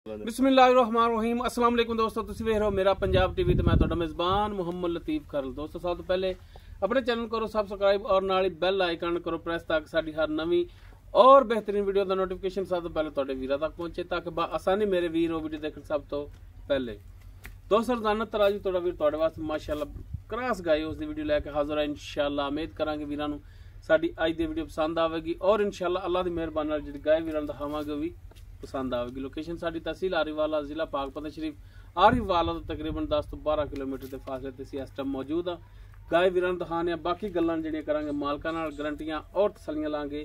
बिस्मिल्लाहिर्रहमानिर्रहीम अस्सलाम वालेकुम दोस्तों, तुसीं वेख रहे हो मेरा पंजाब टीवी ते मैं तुहाडा मेज़बान मुहम्मद लतीफ खरल। दोस्तों सब तो पहले अपने चैनल करो सब्सक्राइब और नाल ही बैल आइकन करो प्रेस ताकि साडी हर नवीं और बेहतरीन वीडियो का नोटिफिकेशन सब तो पहले तुहाडे वीरां तक पहुंचे ताकि आसानी मेरे वीर वो वीडियो देखण सब तो पहले। दोस्तों रोजाना तरह जी तुहाडा वीर तुहाडे वास्ते माशाअल्लाह क्रॉस गाई उस दी वीडियो लैके हाजिर है। इंशाअल्लाह उम्मीद करांगे वीरां नूं साडी अज दी वीडियो पसंद आवेगी और इंशाअल्लाह अल्लाह दी मेहरबानी नाल जिहड़ी गाय वीरां नूं दिखावांगे भी पसंद आएगी। लोकेशन साडी तहसील आरीवाला जिला पाकपत शरीफ आरीवाला तो तकरीबन 10 तो 12 किलोमीटर के फासले ते इस टाइम मौजूद हाँ। गाय वीरां दिखाने बाकी गल्लां जिहड़ियां करांगे मालकां नाल गारंटियां और तसल्लियां लांगे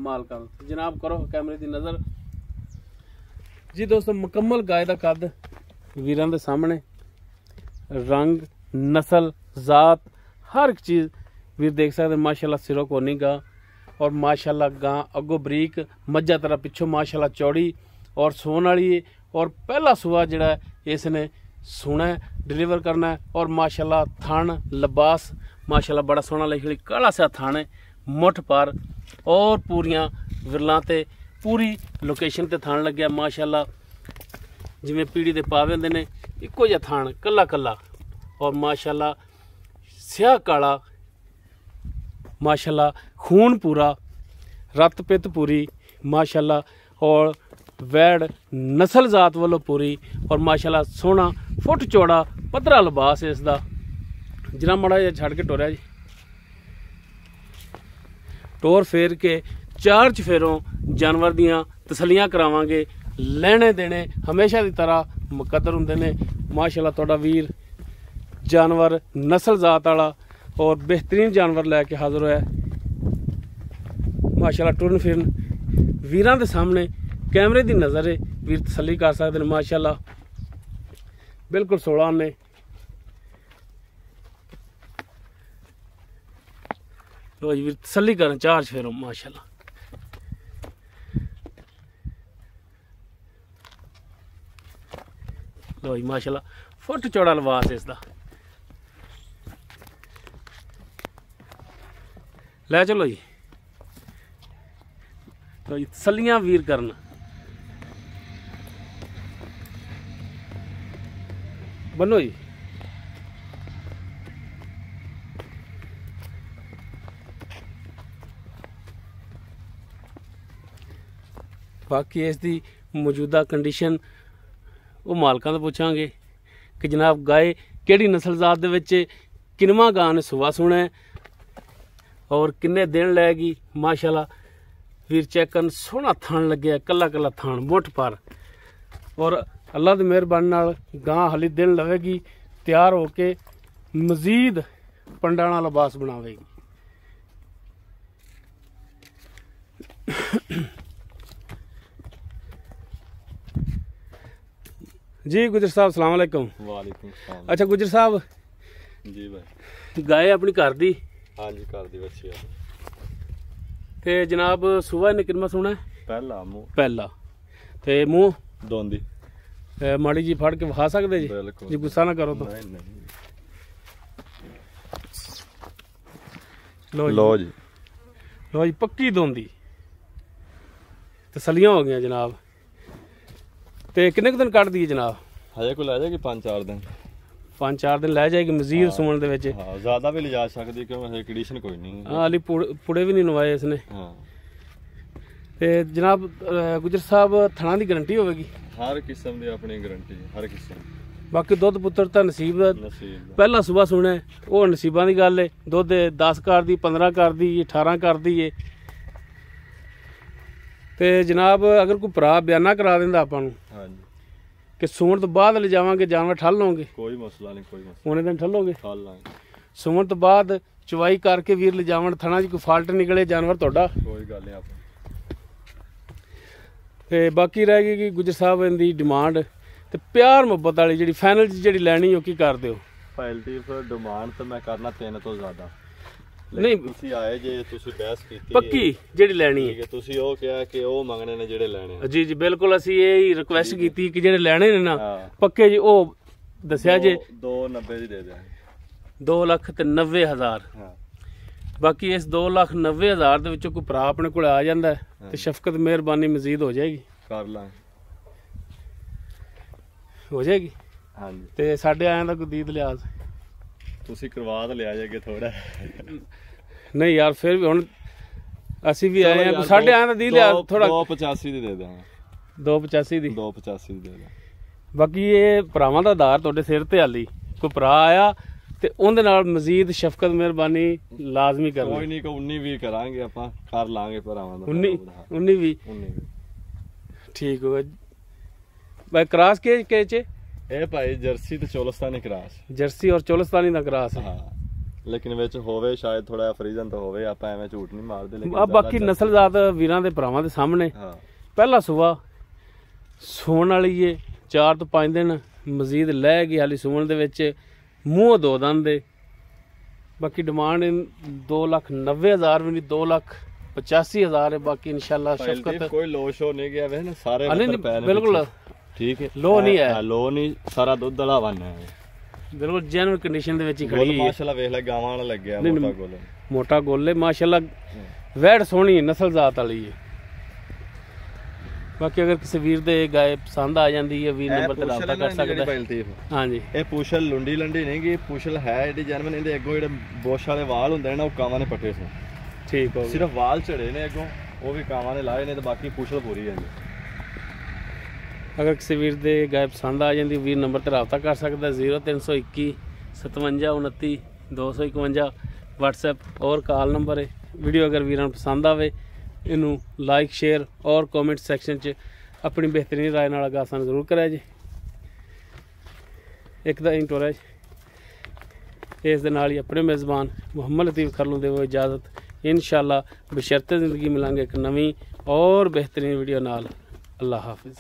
मालकां नूं। जनाब करो कैमरे की नज़र जी। दोस्तों मुकम्मल गाय का कद वीरां दे सामने, रंग नस्ल जात हर एक चीज़ वीर देख सकते माशाल्लाह। सिरों कोनी गा और माशाल्लाह गां अगो बरीक मज्जा तरह पिछों माशाल्लाह चौड़ी और सोन वाली है। और पहला सुआ जड़ा इसने सोना डिलीवर करना है और माशाल्लाह थान लिबास माशाल्लाह बड़ा सोहना लिखी काला सा थान है, मुठ पर और पूरियां विरलां ते पूरी लोकेशन ते थान लग्या माशाल्लाह। जिवें पीढ़ी दे पावे हुंदे ने इक्को जिहा थान कला कला और माशाल्लाह स्याह काला माशाल्लाह, खून पूरा, रत पित पूरी माशाल्लाह और वैड़ नस्ल जात वालों पूरी और माशाल्लाह सोहना फुट चौड़ा पतरा लिबास है इसका। जिना माड़ा जिहा छड़ के टोरिया जी, टोर फेर के चार चफेरों जानवर दियां तसलियां करावांगे। लेने देने हमेशा की तरह मुकद्दर हुंदे ने माशाल्लाह। तुहाडा वीर जानवर नस्ल जात वाला और बेहतरीन जानवर लैके हाजिर होया माशाल्लाह। टुरन फिरन वीरां दे सामने कैमरे की नज़र है, वीर तसल्ली कर सकते हैं माशाल्लाह। बिल्कुल 16 ने लो जी वीर तसल्ली करन चार फेरों माशाल्लाह। लो जी माशाल्लाह फुट चौड़ा लिबास है इसका। लै चलो जी, तो जी तसल्लियां वीर करना बनो जी। बाकी इसकी मौजूदा कंडीशन वो मालकां तो पूछांगे कि जनाब गाय केड़ी नस्ल जात दे विच किनवा गां ने सुबह सुना है और किन्ने दिन लैगी माशाल्लाह। वीर चेक करन सोहना थान लगे कला कला थान मुठ पर और अल्लाह की मेहरबानी नाल गां हाली दिन लवेगी तैयार होके मजीद पंडाणा लिबास बनावेगी। जी गुजर साहब अस्सलाम वालेकुम। वालेकुम सलाम। अच्छा गुजर साहब जी भाई, गाय अपनी घर दी? हाँ जी घर दी बच्ची है। ते जनाब सुबह ने कितना सुना है? पहला मुंह पहला ते मुंह दोंदी माड़ी जी फड़ के विखा सकते जी? बिल्कुल जी गुस्सा ना करो तो। नहीं नहीं। लो जी लो जी पक्की दोंदी तसलियां हो गई जनाब। ते किन्ने दिन कट दी जनाब? हजे को लै जाएगी 5-4 दिन। 5-4 दिन लै जाएगी मजीद सुमन दे विच। हाँ ज्यादा भी ले जा सकती क्यों हजे कंडीशन कोई नहीं। हाँ अली पुड़े भी नहीं नवाए इसने। हाँ ते जनाब गुजर साहब थना की गारंटी होगी? हर किस्म की अपनी गारंटी हर किस्म। बाकी दुध पुत्र तो नसीब नसीब पहला सुबह सुने वो नसीबा की गल है। दुध 10 कर दी 15 कर दी 18 कर दी है। तो जनाब अगर कोई भरा बयाना करा देंदा आपां नूं हाँ जी कि सुमन तो बाद ले जावांगे जानवर ठल लोगे? कोई मसला नहीं कोई मसला उन्हें दिन ठलोगे? ठल लांगे। सुमन तो बाद चवाई करके वीर ले जावन थना च कोई फाल्ट निकले जानवर तुहाडा कोई गल नहीं। आप ते बाकी रह गई कि गुजर साहब इनकी डिमांड ते प्यार मुहब्बत वाली जी फाइनल जी लैनी हो की कर दो? फाइनल फिर डिमांड तो मैं करना 3 तो ज्यादा नहीं तुसी आए जे तुसी बहस कीती पक्की जी लैनी है। तुसी ओ कहा कि ओ मंगने ने जेड़े लेने। जी जी बिल्कुल असी यही रिक्वेस्ट की कि जेड़े लेने ने ना पक्के जी ओ दस्या जे 290 दी दे देंगे। 2,90,000। बाकी इस 2,90,000 ਦੇ ਵਿੱਚੋਂ ਕੋਈ ਭਰਾ ਆਪਣੇ ਕੋਲ ਆ ਜਾਂਦਾ ਤੇ ਸ਼ਫਕਤ ਮਿਹਰਬਾਨੀ ਮਜ਼ੀਦ ਹੋ ਜਾਏਗੀ। ਕਰ ਲਾਂਗੇ। ਹੋ ਜਾਏਗੀ। ਹਾਂਜੀ ਤੇ ਸਾਡੇ ਆਇਆਂ ਦਾ ਕੋਈ ਦੀਦ ਲਿਆਜ਼ ਤੁਸੀਂ ਕਰਵਾ ਤਾਂ ਲਿਆ ਜਾਗੇ ਥੋੜਾ। ਨਹੀਂ ਯਾਰ ਫਿਰ ਵੀ ਹੁਣ ਅਸੀਂ ਵੀ ਆਏ ਆ, ਸਾਡੇ ਆਇਆਂ ਦਾ ਦੀਦ ਲਿਆਜ਼ ਥੋੜਾ 285 ਦੀ ਦੇ ਦਾਂਗੇ। 285 ਦੀ 285 ਦੀ ਦੇ ਦਾਂ। ਬਾਕੀ ਇਹ ਭਰਾਵਾਂ ਦਾ ਆਧਾਰ ਤੁਹਾਡੇ ਸਿਰ ਤੇ ਹਾਲੀ ਕੋਈ ਭਰਾ ਆਇਆ ਤੇ ਉਹਦੇ ਨਾਲ ਮਜ਼ੀਦ ਸ਼ਫਕਤ ਮਿਹਰਬਾਨੀ ਲਾਜ਼ਮੀ ਕਰਨੀ। ਕੋਈ ਨਹੀਂ ਕੋ 19 20 ਕਰਾਂਗੇ ਆਪਾਂ, ਕਰ ਲਾਂਗੇ ਭਰਾਵਾਂ ਦਾ 19 20 ਠੀਕ ਹੋ ਗਿਆ ਭਾਈ। ਕਰਾਸ ਕੇ ਚ ਇਹ ਭਾਈ ਜਰਸੀ ਤੇ ਚੋਲਸਤਾਨੀ ਕਰਾਸ, ਜਰਸੀ ਔਰ ਚੋਲਸਤਾਨੀ ਦਾ ਕਰਾਸ। ਹਾਂ ਲੇਕਿਨ ਵਿੱਚ ਹੋਵੇ ਸ਼ਾਇਦ ਥੋੜਾ ਫਰੀਜ਼ਨ ਤਾਂ ਹੋਵੇ, ਆਪਾਂ ਐਵੇਂ ਝੂਠ ਨਹੀਂ ਮਾਰਦੇ। ਲੇਕਿਨ ਆ ਬਾਕੀ ਨਸਲਜ਼ਾਤ ਵੀਰਾਂ ਦੇ ਭਰਾਵਾਂ ਦੇ ਸਾਹਮਣੇ ਪਹਿਲਾ ਸੂਆ ਸੋਣ ਵਾਲੀ ਏ, 4 ਤੋਂ 5 ਦਿਨ ਮਜ਼ੀਦ ਲੈ ਗਈ ਹਾਲੀ ਸੂਣ ਦੇ ਵਿੱਚ, ਮੂੰਹ 2 ਦੰਦ ਦੇ। ਬਾਕੀ ਡਿਮਾਂਡ 2,90,000 ਵੀ ਨਹੀਂ, 2,85,000 ਹੈ। ਬਾਕੀ ਇਨਸ਼ਾਅੱਲਾ ਸ਼ਫਕਤ ਕੋਈ ਲੋ ਸ਼ੋ ਨਹੀਂ ਗਿਆ ਵੇ ਨਾ, ਸਾਰੇ ਬਿਲਕੁਲ ਠੀਕ ਹੈ, ਲੋ ਨਹੀਂ ਹੈ, ਲੋ ਨਹੀਂ, ਸਾਰਾ ਦੁੱਧ ਵਾਲਾ ਵਨ ਹੈ, ਬਿਲਕੁਲ ਜੈਨੂਇਨ ਕੰਡੀਸ਼ਨ ਦੇ ਵਿੱਚ ਹੀ ਖੜੀ ਹੈ। ਮਾਸ਼ਾਅੱਲਾ ਵੇਖ ਲੈ ਗਾਵਾਂ ਵਾਲਾ ਲੱਗਿਆ, ਮੋਟਾ ਗੋਲ, ਮੋਟਾ ਗੋਲ ਹੈ ਮਾਸ਼ਾਅੱਲਾ, ਵੈੜ ਸੋਹਣੀ ਹੈ, ਨਸਲਜ਼ਾਤ ਵਾਲੀ ਹੈ। ਬਾਕੀ ਅਗਰ ਕਿਸੇ ਵੀਰ ਦੇ ਗਾਇ ਪਸੰਦ ਆ ਜਾਂਦੀ ਹੈ, ਵੀਰ ਨੰਬਰ ਤੇ ਰਾਬਤਾ ਕਰ ਸਕਦਾ। ਹਾਂਜੀ ਇਹ ਪੁਸ਼ਲ ਲੁੰਡੀ ਲੰਡੀ ਨਹੀਂ ਗਈ, ਪੁਸ਼ਲ ਹੈ ਜਿਹੜੀ ਜਨਮਨ, ਇਹਦੇ ਅੱਗੋਂ ਜਿਹੜੇ ਬੋਸ਼ ਵਾਲੇ ਵਾਲ ਹੁੰਦੇ ਨੇ ਨਾ, ਉਹ ਕਾਵਾਂ ਨੇ ਪੱਟੇ ਸਨ। ਠੀਕ ਹੋ, ਸਿਰਫ ਵਾਲ ਝੜੇ ਨੇ ਅੱਗੋਂ, ਉਹ ਵੀ ਕਾਵਾਂ ਨੇ ਲਾਏ ਨੇ, ਤੇ ਬਾਕੀ ਪੁਸ਼ਲ ਪੂਰੀ ਹੈ। ਅਗਰ ਕਿਸੇ ਵੀਰ ਦੇ ਗਾਇ ਪਸੰਦ ਆ ਜਾਂਦੀ, ਵੀਰ ਨੰਬਰ ਤੇ ਰਾਬਤਾ ਕਰ ਸਕਦਾ। 0321 57 29 251 WhatsApp ਔਰ ਕਾਲ ਨੰਬਰ ਹੈ। ਵੀਡੀਓ ਅਗਰ ਵੀਰਾਂ ਨੂੰ ਪਸੰਦ ਆਵੇ, ਇਹਨੂੰ ਲਾਈਕ ਸ਼ੇਅਰ ਔਰ ਕਮੈਂਟ ਸੈਕਸ਼ਨ 'ਚ ਆਪਣੀ ਬਿਹਤਰੀਨ ਰਾਏ ਨਾਲ ਆਗਾਹ ਸਾਨੂੰ ਜ਼ਰੂਰ ਕਰਿਆ ਜੀ। ਇੱਕ ਦਾ ਇੰਟਰੋ ਇਸ ਦੇ ਨਾਲ ਹੀ ਆਪਣੇ ਮੇਜ਼ਬਾਨ ਮੁਹੰਮਦ ਲਤੀਫ ਖਰਲੂ ਦੇ ਇਜਾਜ਼ਤ। ਇਨਸ਼ਾਅੱਲਾ ਬਸ਼ਰਤੇ ਜ਼ਿੰਦਗੀ ਮਿਲਾਂਗੇ ਇੱਕ ਨਵੀਂ ਔਰ ਬਿਹਤਰੀਨ ਵੀਡੀਓ ਨਾਲ। ਅੱਲਾ ਹਾਫਿਜ਼।